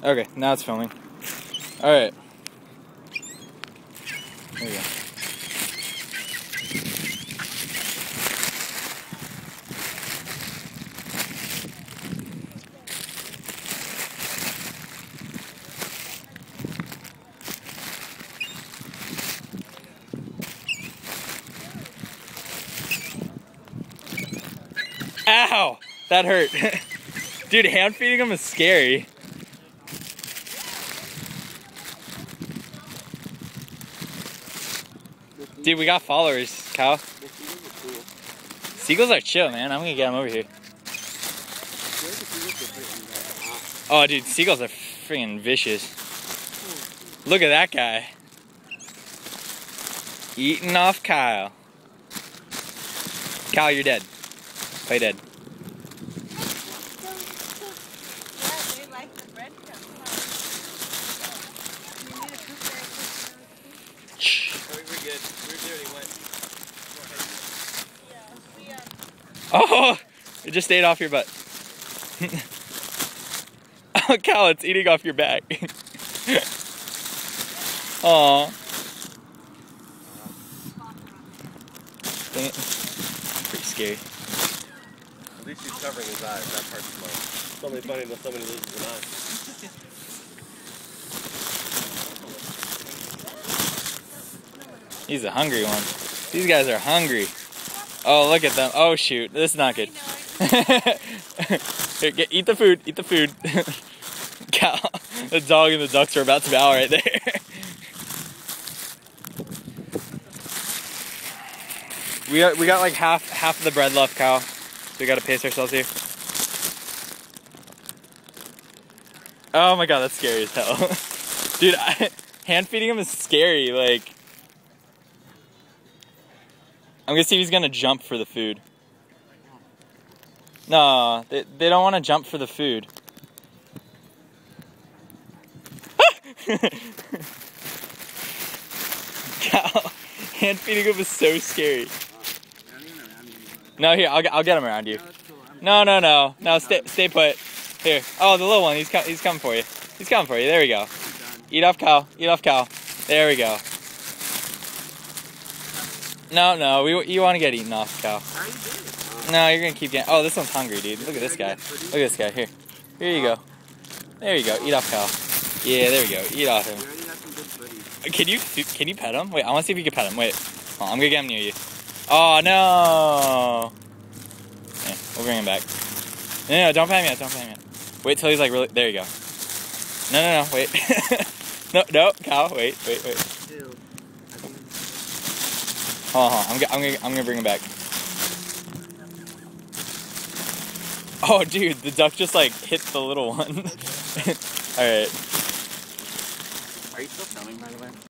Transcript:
Okay, now it's filming. Alright. There we go. Ow! That hurt. Dude, hand feeding them is scary. Dude, we got followers, Kyle. Seagulls are chill, man. I'm gonna get them over here. Oh, dude, seagulls are freaking vicious. Look at that guy. Eating off Kyle. Kyle, you're dead. Play dead. Oh, it just ate off your butt. Oh, Cal, it's eating off your back. Aw. Dang it. Pretty scary. At least he's covering his eyes. That part's fun. It's only funny when somebody loses an eye. He's a hungry one. These guys are hungry. Oh, look at them. Oh, shoot. This is not good. Here, eat the food. Eat the food. Cal, the dog and the ducks are about to bow right there. We got like half of the bread left, Cal. So we gotta pace ourselves here. Oh my god, that's scary as hell. Dude, hand feeding him is scary, like. I'm gonna see if he's gonna jump for the food. No, they don't want to jump for the food. Cal, hand feeding him is so scary. No, here, I'll get him around you. No, stay put. Here. Oh, the little one, he's coming for you. He's coming for you. There we go. Eat off Cal. Eat off Cal. There we go. No, you want to get eaten off, Cal. No, you're gonna keep getting. Oh, this one's hungry, dude. Look at this guy. Look at this guy. Here you go. There you go. Eat off Cal. Yeah, there we go. Eat off him. Can you pet him? Wait, I want to see if you can pet him. Wait, oh, I'm gonna get him near you. Oh no! Yeah, we'll bring him back. No, don't pet him yet. Don't pet him yet. Wait till he's like really. There you go. No. Wait. no, Cal. Wait. Hold on. I'm gonna bring him back. Oh, dude, the duck just like hit the little one. All right. Are you still filming, by the way?